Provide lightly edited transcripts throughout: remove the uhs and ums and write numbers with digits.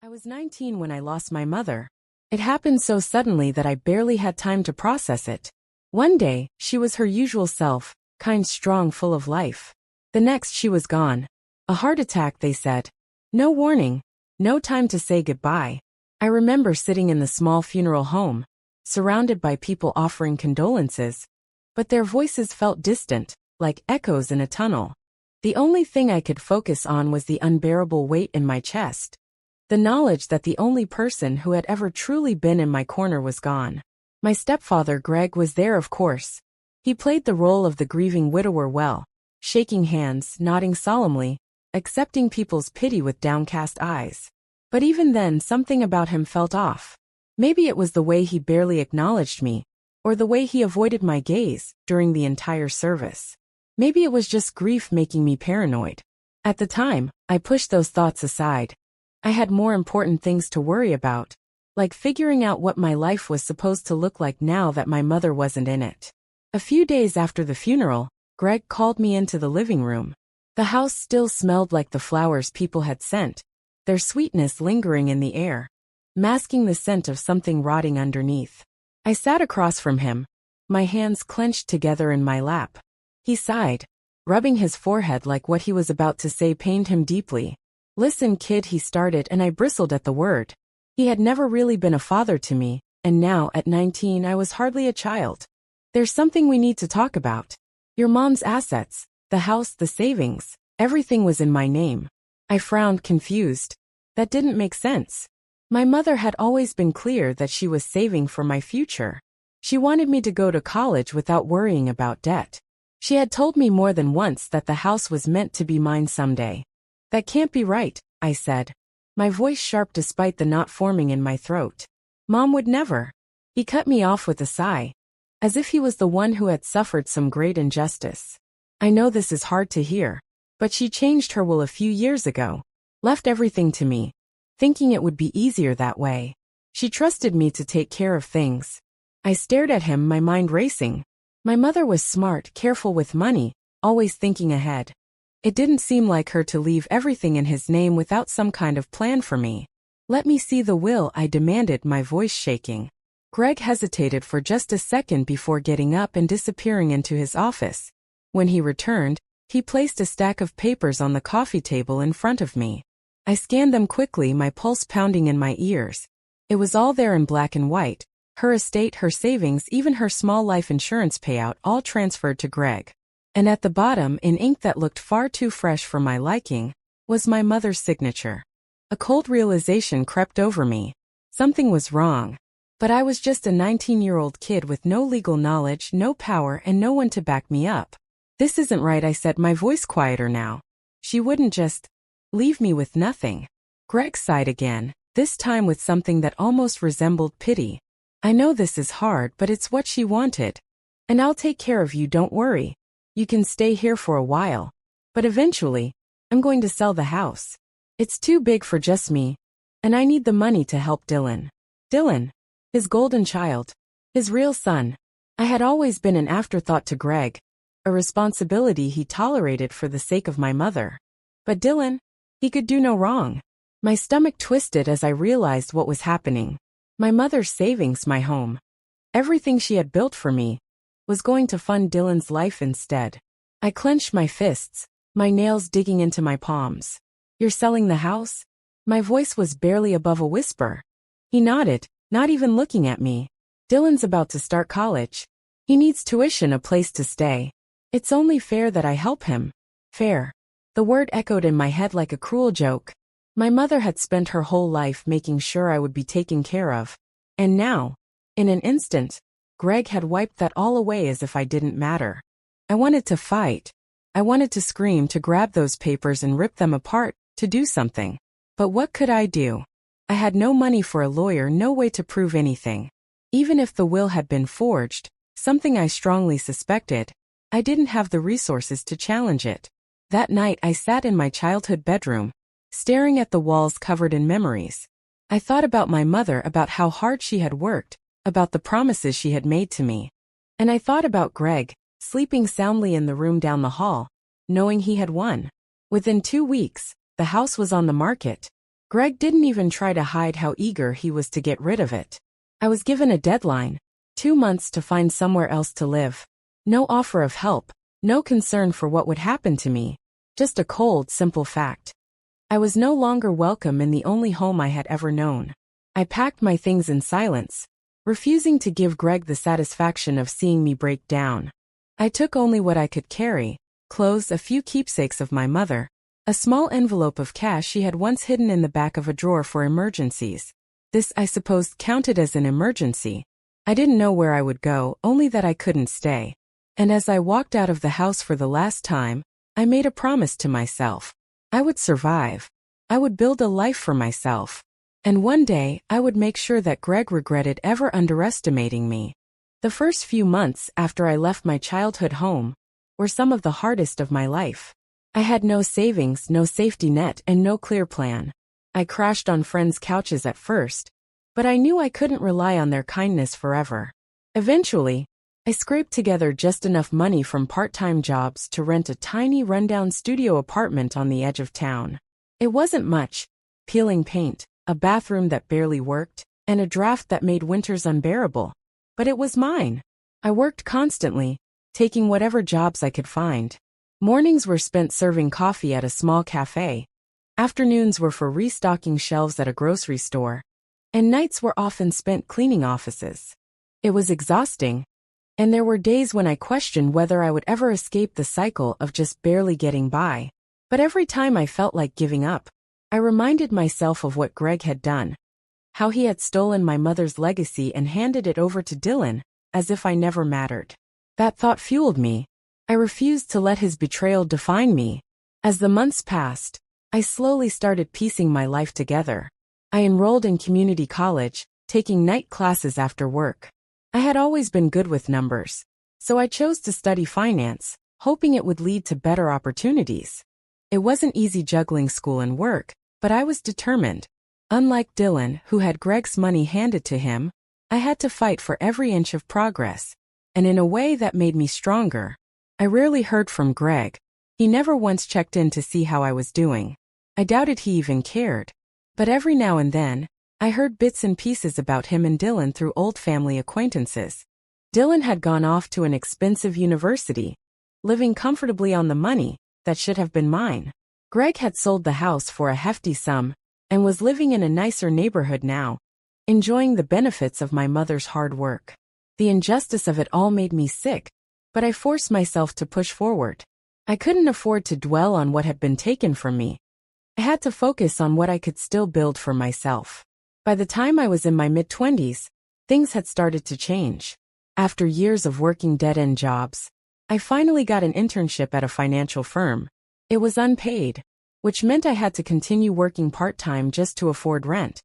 I was 19 when I lost my mother. It happened so suddenly that I barely had time to process it. One day, she was her usual self, kind, strong, full of life. The next, she was gone. A heart attack, they said. No warning. No time to say goodbye. I remember sitting in the small funeral home, surrounded by people offering condolences, but their voices felt distant, like echoes in a tunnel. The only thing I could focus on was the unbearable weight in my chest. The knowledge that the only person who had ever truly been in my corner was gone. My stepfather Greg was there, of course. He played the role of the grieving widower well, shaking hands, nodding solemnly, accepting people's pity with downcast eyes. But even then, something about him felt off. Maybe it was the way he barely acknowledged me, or the way he avoided my gaze during the entire service. Maybe it was just grief making me paranoid. At the time, I pushed those thoughts aside. I had more important things to worry about, like figuring out what my life was supposed to look like now that my mother wasn't in it. A few days after the funeral, Greg called me into the living room. The house still smelled like the flowers people had sent, their sweetness lingering in the air, masking the scent of something rotting underneath. I sat across from him, my hands clenched together in my lap. He sighed, rubbing his forehead like what he was about to say pained him deeply. "Listen, kid," he started, and I bristled at the word. He had never really been a father to me, and now, at 19, I was hardly a child. "There's something we need to talk about. Your mom's assets, the house, the savings, everything was in my name." I frowned, confused. That didn't make sense. My mother had always been clear that she was saving for my future. She wanted me to go to college without worrying about debt. She had told me more than once that the house was meant to be mine someday. "That can't be right," I said, my voice sharp despite the knot forming in my throat. "Mom would never." He cut me off with a sigh, as if he was the one who had suffered some great injustice. "I know this is hard to hear, but she changed her will a few years ago, left everything to me, thinking it would be easier that way. She trusted me to take care of things." I stared at him, my mind racing. My mother was smart, careful with money, always thinking ahead. It didn't seem like her to leave everything in his name without some kind of plan for me. "Let me see the will," I demanded, my voice shaking. Greg hesitated for just a second before getting up and disappearing into his office. When he returned, he placed a stack of papers on the coffee table in front of me. I scanned them quickly, my pulse pounding in my ears. It was all there in black and white. Her estate, her savings, even her small life insurance payout, all transferred to Greg. And at the bottom, in ink that looked far too fresh for my liking, was my mother's signature. A cold realization crept over me. Something was wrong. But I was just a 19-year-old kid with no legal knowledge, no power, and no one to back me up. "This isn't right," I said, my voice quieter now. "She wouldn't just leave me with nothing." Greg sighed again, this time with something that almost resembled pity. "I know this is hard, but it's what she wanted. And I'll take care of you, don't worry. You can stay here for a while. But eventually, I'm going to sell the house. It's too big for just me. And I need the money to help Dylan." Dylan. His golden child. His real son. I had always been an afterthought to Greg, a responsibility he tolerated for the sake of my mother. But Dylan? He could do no wrong. My stomach twisted as I realized what was happening. My mother's savings, my home, everything she had built for me, was going to fund Dylan's life instead. I clenched my fists, my nails digging into my palms. "You're selling the house?" My voice was barely above a whisper. He nodded, not even looking at me. "Dylan's about to start college. He needs tuition, a place to stay. It's only fair that I help him." Fair. The word echoed in my head like a cruel joke. My mother had spent her whole life making sure I would be taken care of. And now, in an instant, Greg had wiped that all away as if I didn't matter. I wanted to fight. I wanted to scream, to grab those papers and rip them apart, to do something. But what could I do? I had no money for a lawyer, no way to prove anything. Even if the will had been forged, something I strongly suspected, I didn't have the resources to challenge it. That night I sat in my childhood bedroom, staring at the walls covered in memories. I thought about my mother, about how hard she had worked, about the promises she had made to me. And I thought about Greg, sleeping soundly in the room down the hall, knowing he had won. Within 2 weeks, the house was on the market. Greg didn't even try to hide how eager he was to get rid of it. I was given a deadline, 2 months to find somewhere else to live. No offer of help, no concern for what would happen to me, just a cold, simple fact. I was no longer welcome in the only home I had ever known. I packed my things in silence, refusing to give Greg the satisfaction of seeing me break down. I took only what I could carry: clothes, a few keepsakes of my mother, a small envelope of cash she had once hidden in the back of a drawer for emergencies. This, I suppose, counted as an emergency. I didn't know where I would go, only that I couldn't stay. And as I walked out of the house for the last time, I made a promise to myself. I would survive. I would build a life for myself. And one day, I would make sure that Greg regretted ever underestimating me. The first few months after I left my childhood home were some of the hardest of my life. I had no savings, no safety net, and no clear plan. I crashed on friends' couches at first, but I knew I couldn't rely on their kindness forever. Eventually, I scraped together just enough money from part-time jobs to rent a tiny rundown studio apartment on the edge of town. It wasn't much: peeling paint, a bathroom that barely worked, and a draft that made winters unbearable. But it was mine. I worked constantly, taking whatever jobs I could find. Mornings were spent serving coffee at a small cafe. Afternoons were for restocking shelves at a grocery store. And nights were often spent cleaning offices. It was exhausting. And there were days when I questioned whether I would ever escape the cycle of just barely getting by. But every time I felt like giving up, I reminded myself of what Greg had done. How he had stolen my mother's legacy and handed it over to Dylan, as if I never mattered. That thought fueled me. I refused to let his betrayal define me. As the months passed, I slowly started piecing my life together. I enrolled in community college, taking night classes after work. I had always been good with numbers, so I chose to study finance, hoping it would lead to better opportunities. It wasn't easy juggling school and work, but I was determined. Unlike Dylan, who had Greg's money handed to him, I had to fight for every inch of progress, and in a way that made me stronger. I rarely heard from Greg. He never once checked in to see how I was doing. I doubted he even cared. But every now and then, I heard bits and pieces about him and Dylan through old family acquaintances. Dylan had gone off to an expensive university, living comfortably on the money that should have been mine. Greg had sold the house for a hefty sum and was living in a nicer neighborhood now, enjoying the benefits of my mother's hard work. The injustice of it all made me sick, but I forced myself to push forward. I couldn't afford to dwell on what had been taken from me. I had to focus on what I could still build for myself. By the time I was in my mid-20s, things had started to change. After years of working dead-end jobs, I finally got an internship at a financial firm. It was unpaid, which meant I had to continue working part-time just to afford rent.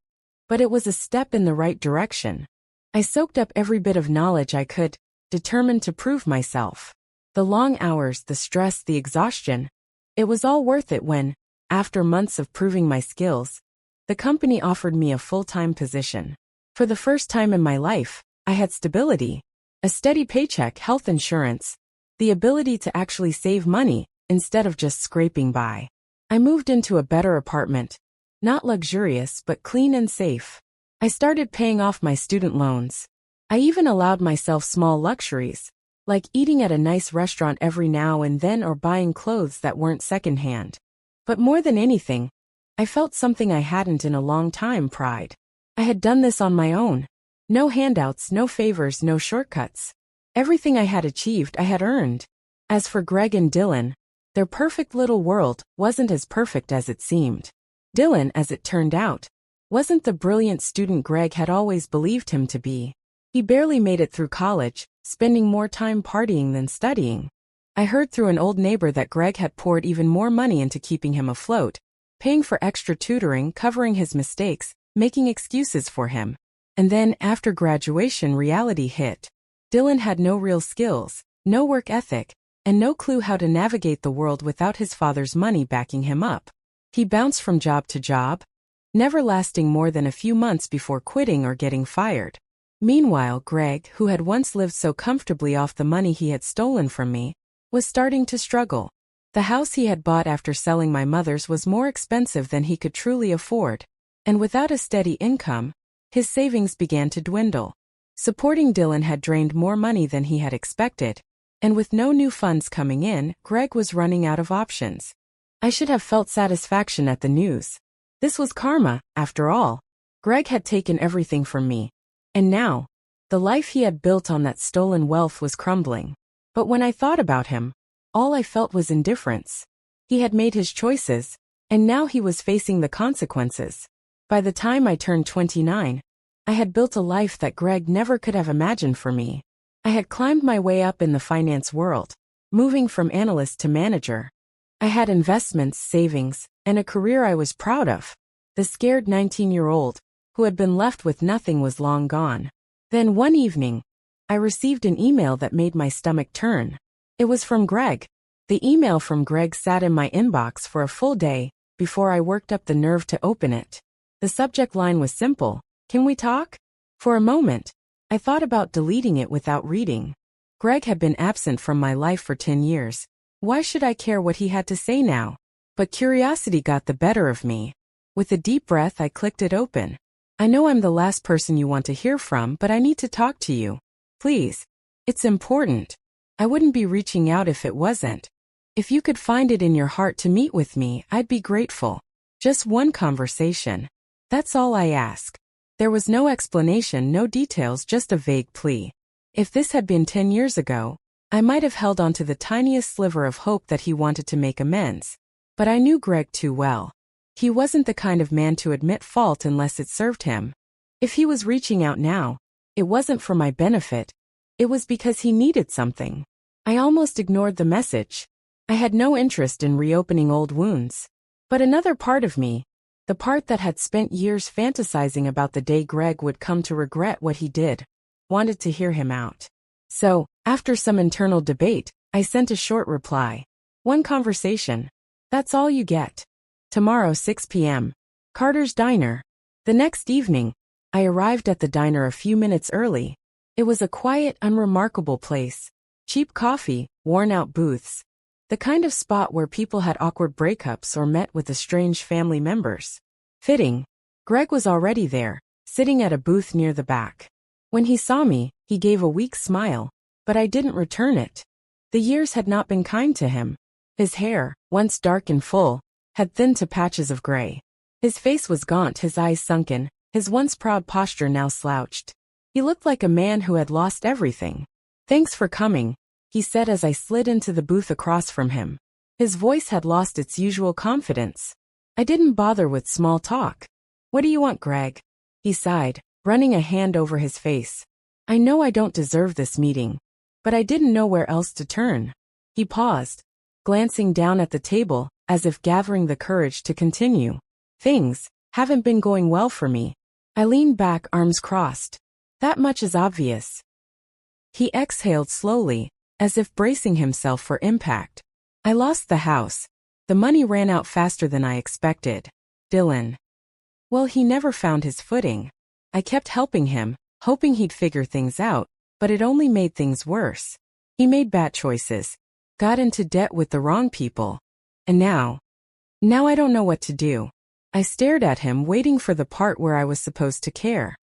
But it was a step in the right direction. I soaked up every bit of knowledge I could, determined to prove myself. The long hours, the stress, the exhaustion. It was all worth it when, after months of proving my skills, the company offered me a full-time position. For the first time in my life, I had stability, a steady paycheck, health insurance, the ability to actually save money instead of just scraping by. I moved into a better apartment, not luxurious but clean and safe. I started paying off my student loans. I even allowed myself small luxuries, like eating at a nice restaurant every now and then or buying clothes that weren't secondhand. But more than anything, I felt something I hadn't in a long time: pride. I had done this on my own. No handouts, no favors, no shortcuts. Everything I had achieved, I had earned. As for Greg and Dylan, their perfect little world wasn't as perfect as it seemed. Dylan, as it turned out, wasn't the brilliant student Greg had always believed him to be. He barely made it through college, spending more time partying than studying. I heard through an old neighbor that Greg had poured even more money into keeping him afloat, paying for extra tutoring, covering his mistakes, making excuses for him. And then, after graduation, reality hit. Dylan had no real skills, no work ethic, and no clue how to navigate the world without his father's money backing him up. He bounced from job to job, never lasting more than a few months before quitting or getting fired. Meanwhile, Greg, who had once lived so comfortably off the money he had stolen from me, was starting to struggle. The house he had bought after selling my mother's was more expensive than he could truly afford, And without a steady income, his savings began to dwindle. Supporting Dylan had drained more money than he had expected, and with no new funds coming in, Greg was running out of options. I should have felt satisfaction at the news. This was karma, after all. Greg had taken everything from me. And now, the life he had built on that stolen wealth was crumbling. But when I thought about him, all I felt was indifference. He had made his choices, and now he was facing the consequences. By the time I turned 29, I had built a life that Greg never could have imagined for me. I had climbed my way up in the finance world, moving from analyst to manager. I had investments, savings, and a career I was proud of. The scared 19-year-old, who had been left with nothing, was long gone. Then one evening, I received an email that made my stomach turn. It was from Greg. The email from Greg sat in my inbox for a full day before I worked up the nerve to open it. The subject line was simple: "Can we talk?" For a moment, I thought about deleting it without reading. Greg had been absent from my life for 10 years. Why should I care what he had to say now? But curiosity got the better of me. With a deep breath, I clicked it open. "I know I'm the last person you want to hear from, but I need to talk to you. Please. It's important. I wouldn't be reaching out if it wasn't. If you could find it in your heart to meet with me, I'd be grateful. Just one conversation. That's all I ask." There was no explanation, no details, just a vague plea. If this had been 10 years ago, I might have held on to the tiniest sliver of hope that he wanted to make amends. But I knew Greg too well. He wasn't the kind of man to admit fault unless it served him. If he was reaching out now, it wasn't for my benefit. It was because he needed something. I almost ignored the message. I had no interest in reopening old wounds. But another part of me, the part that had spent years fantasizing about the day Greg would come to regret what he did, wanted to hear him out. So, after some internal debate, I sent a short reply. "One conversation. That's all you get. Tomorrow 6 p.m. Carter's Diner." The next evening, I arrived at the diner a few minutes early. It was a quiet, unremarkable place. Cheap coffee, worn-out booths. The kind of spot where people had awkward breakups or met with estranged family members. Fitting. Greg was already there, sitting at a booth near the back. When he saw me, he gave a weak smile, but I didn't return it. The years had not been kind to him. His hair, once dark and full, had thinned to patches of gray. His face was gaunt, his eyes sunken, his once proud posture now slouched. He looked like a man who had lost everything. "Thanks for coming," he said as I slid into the booth across from him. His voice had lost its usual confidence. I didn't bother with small talk. "What do you want, Greg?" He sighed, running a hand over his face. "I know I don't deserve this meeting, but I didn't know where else to turn." He paused, glancing down at the table, as if gathering the courage to continue. "Things haven't been going well for me." I leaned back, arms crossed. "That much is obvious." He exhaled slowly, as if bracing himself for impact. "I lost the house. The money ran out faster than I expected. Dylan. Well, he never found his footing. I kept helping him, hoping he'd figure things out, but it only made things worse. He made bad choices, got into debt with the wrong people. And now I don't know what to do." I stared at him, waiting for the part where I was supposed to care.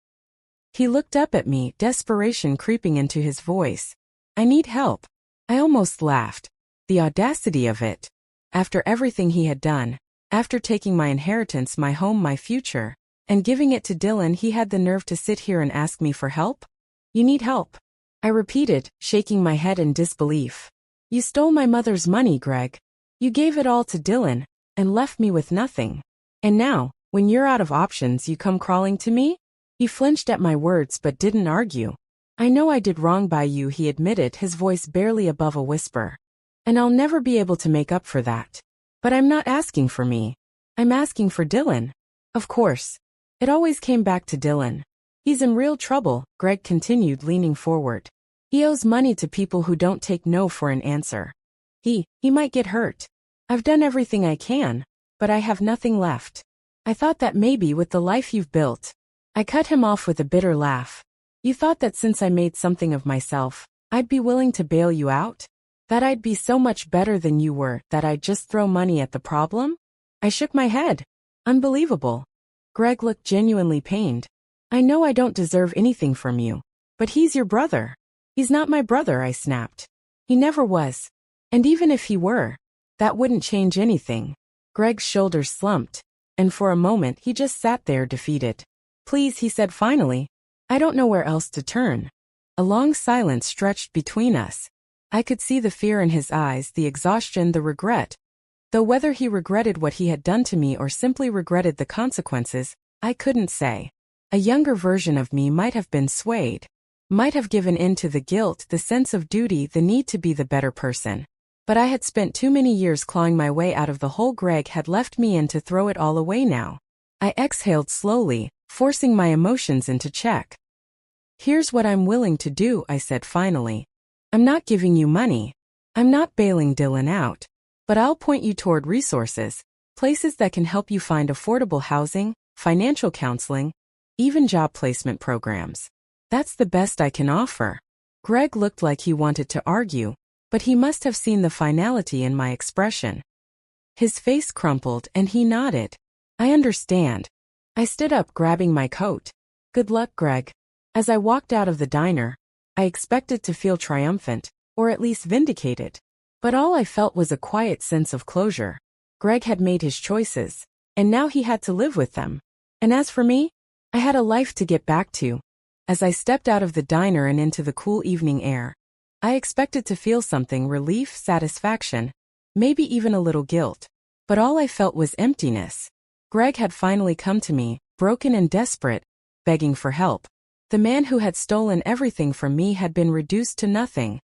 He looked up at me, desperation creeping into his voice. "I need help." I almost laughed. The audacity of it. After everything he had done, after taking my inheritance, my home, my future, and giving it to Dylan, he had the nerve to sit here and ask me for help? "You need help," I repeated, shaking my head in disbelief. "You stole my mother's money, Greg. You gave it all to Dylan, and left me with nothing. And now, when you're out of options, you come crawling to me?" He flinched at my words but didn't argue. "I know I did wrong by you," he admitted, his voice barely above a whisper. "And I'll never be able to make up for that. But I'm not asking for me. I'm asking for Dylan." Of course. It always came back to Dylan. "He's in real trouble," Greg continued, leaning forward. "He owes money to people who don't take no for an answer. He might get hurt. I've done everything I can, but I have nothing left. I thought that maybe with the life you've built." I cut him off with a bitter laugh. "You thought that since I made something of myself, I'd be willing to bail you out? That I'd be so much better than you were, that I'd just throw money at the problem?" I shook my head. "Unbelievable." Greg looked genuinely pained. I know I don't deserve anything from you, but he's your brother. He's not my brother, I snapped. He never was. And even if he were, that wouldn't change anything. Greg's shoulders slumped, and for a moment he just sat there defeated. Please, he said finally. I don't know where else to turn. A long silence stretched between us. I could see the fear in his eyes, the exhaustion, the regret. Though whether he regretted what he had done to me or simply regretted the consequences, I couldn't say. A younger version of me might have been swayed, might have given in to the guilt, the sense of duty, the need to be the better person. But I had spent too many years clawing my way out of the hole Greg had left me in to throw it all away now. I exhaled slowly, forcing my emotions into check. Here's what I'm willing to do, I said finally. I'm not giving you money. I'm not bailing Dylan out. But I'll point you toward resources, places that can help you find affordable housing, financial counseling, even job placement programs. That's the best I can offer. Greg looked like he wanted to argue, but he must have seen the finality in my expression. His face crumpled and he nodded. I understand. I stood up, grabbing my coat. Good luck, Greg. As I walked out of the diner, I expected to feel triumphant, or at least vindicated. But all I felt was a quiet sense of closure. Greg had made his choices, and now he had to live with them. And as for me, I had a life to get back to. As I stepped out of the diner and into the cool evening air, I expected to feel something: relief, satisfaction, maybe even a little guilt. But all I felt was emptiness. Greg had finally come to me, broken and desperate, begging for help. The man who had stolen everything from me had been reduced to nothing.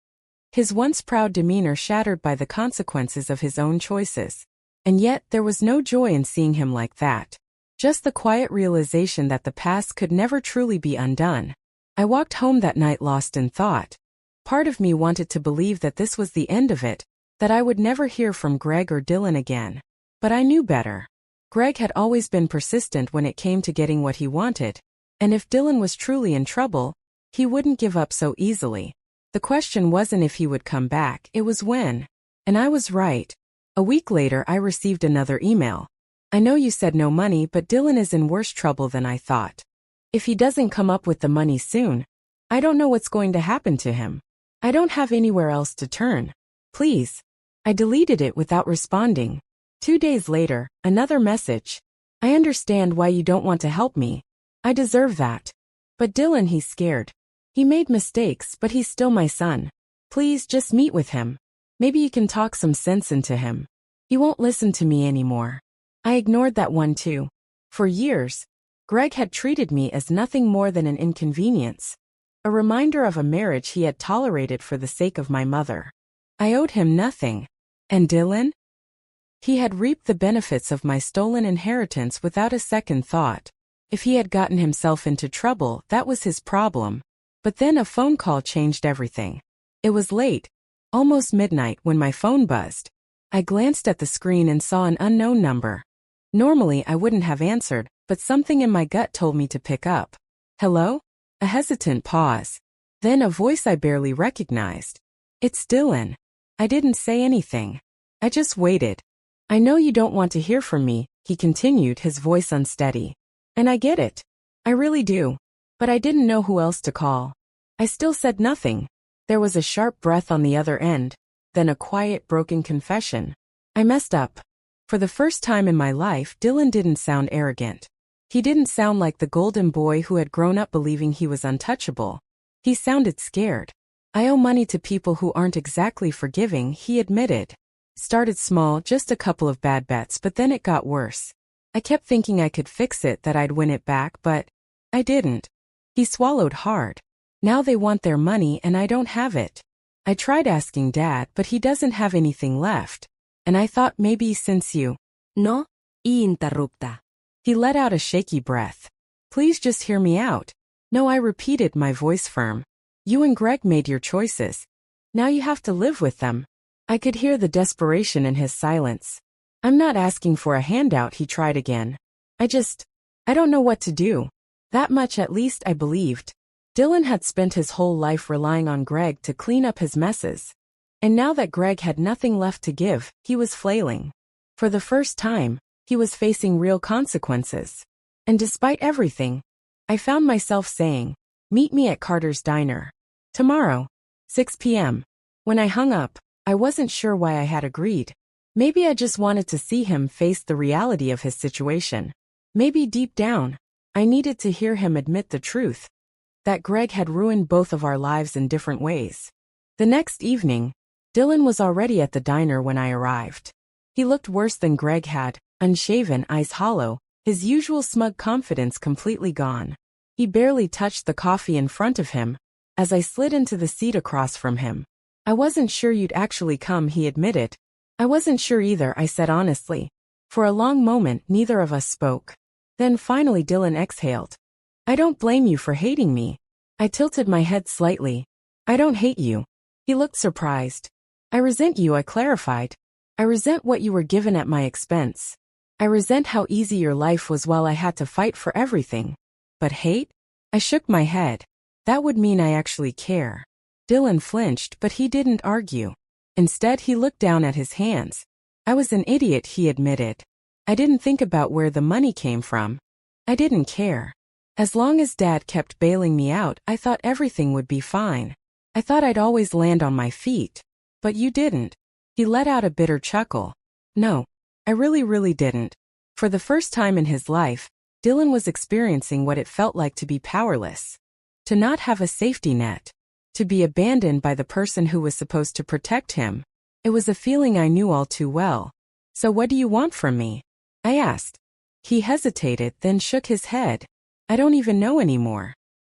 His once proud demeanor shattered by the consequences of his own choices. And yet there was no joy in seeing him like that. Just the quiet realization that the past could never truly be undone. I walked home that night lost in thought. Part of me wanted to believe that this was the end of it, that I would never hear from Greg or Dylan again. But I knew better. Greg had always been persistent when it came to getting what he wanted. And if Dylan was truly in trouble, he wouldn't give up so easily. The question wasn't if he would come back, it was when. And I was right. A week later I received another email. I know you said no money, but Dylan is in worse trouble than I thought. If he doesn't come up with the money soon, I don't know what's going to happen to him. I don't have anywhere else to turn. Please. I deleted it without responding. 2 days later, another message. I understand why you don't want to help me. I deserve that. But Dylan, he's scared. He made mistakes, but he's still my son. Please just meet with him. Maybe you can talk some sense into him. He won't listen to me anymore. I ignored that one too. For years, Greg had treated me as nothing more than an inconvenience. A reminder of a marriage he had tolerated for the sake of my mother. I owed him nothing. And Dylan? He had reaped the benefits of my stolen inheritance without a second thought. If he had gotten himself into trouble, that was his problem. But then a phone call changed everything. It was late, almost midnight, when my phone buzzed. I glanced at the screen and saw an unknown number. Normally I wouldn't have answered, but something in my gut told me to pick up. Hello? A hesitant pause. Then a voice I barely recognized. It's Dylan. I didn't say anything. I just waited. I know you don't want to hear from me, he continued, his voice unsteady. And I get it. I really do. But I didn't know who else to call. I still said nothing. There was a sharp breath on the other end, then a quiet, broken confession. I messed up. For the first time in my life, Dylan didn't sound arrogant. He didn't sound like the golden boy who had grown up believing he was untouchable. He sounded scared. I owe money to people who aren't exactly forgiving, he admitted. Started small, just a couple of bad bets, but then it got worse. I kept thinking I could fix it, that I'd win it back, but I didn't. He swallowed hard. Now they want their money and I don't have it. I tried asking Dad, but he doesn't have anything left. And I thought maybe since you... No, y interrupta. He let out a shaky breath. Please just hear me out. No, I repeated, my voice firm. You and Greg made your choices. Now you have to live with them. I could hear the desperation in his silence. I'm not asking for a handout, he tried again. I don't know what to do. That much at least I believed. Dylan had spent his whole life relying on Greg to clean up his messes. And now that Greg had nothing left to give, he was flailing. For the first time, he was facing real consequences. And despite everything, I found myself saying, "Meet me at Carter's Diner. Tomorrow, 6 p.m. When I hung up, I wasn't sure why I had agreed. Maybe I just wanted to see him face the reality of his situation. Maybe deep down, I needed to hear him admit the truth, that Greg had ruined both of our lives in different ways. The next evening, Dylan was already at the diner when I arrived. He looked worse than Greg had, unshaven, eyes hollow, his usual smug confidence completely gone. He barely touched the coffee in front of him, as I slid into the seat across from him. "I wasn't sure you'd actually come," he admitted. "I wasn't sure either," I said honestly. For a long moment, neither of us spoke. Then finally Dylan exhaled. "I don't blame you for hating me." I tilted my head slightly. "I don't hate you." He looked surprised. "I resent you," I clarified. "I resent what you were given at my expense. I resent how easy your life was while I had to fight for everything. But hate?" I shook my head. "That would mean I actually care." Dylan flinched, but he didn't argue. Instead, he looked down at his hands. "I was an idiot," he admitted. "I didn't think about where the money came from. I didn't care. As long as Dad kept bailing me out, I thought everything would be fine. I thought I'd always land on my feet. But you didn't." He let out a bitter chuckle. "No, I really didn't." For the first time in his life, Dylan was experiencing what it felt like to be powerless. To not have a safety net. To be abandoned by the person who was supposed to protect him. It was a feeling I knew all too well. "So what do you want from me?" I asked. He hesitated, then shook his head. "I don't even know anymore.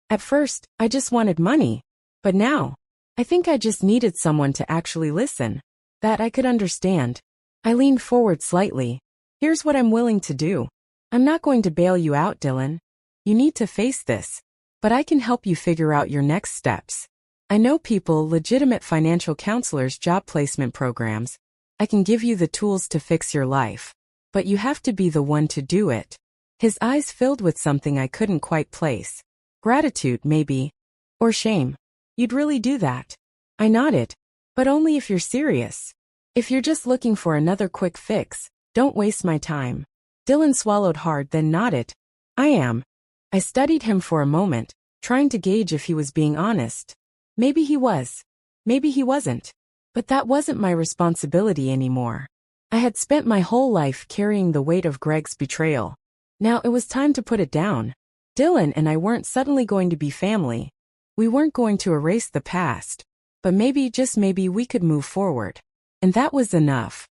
At first, I just wanted money. But now, I think I just needed someone to actually listen. That I could understand." I leaned forward slightly. "Here's what I'm willing to do. I'm not going to bail you out, Dylan. You need to face this. But I can help you figure out your next steps. I know people, legitimate financial counselors, job placement programs. I can give you the tools to fix your life. But you have to be the one to do it." His eyes filled with something I couldn't quite place. "Gratitude, maybe. Or shame." "You'd really do that?" I nodded. "But only if you're serious. If you're just looking for another quick fix, don't waste my time." Dylan swallowed hard, then nodded. "I am." I studied him for a moment, trying to gauge if he was being honest. Maybe he was. Maybe he wasn't. But that wasn't my responsibility anymore. I had spent my whole life carrying the weight of Greg's betrayal. Now it was time to put it down. Dylan and I weren't suddenly going to be family. We weren't going to erase the past. But maybe, just maybe, we could move forward. And that was enough.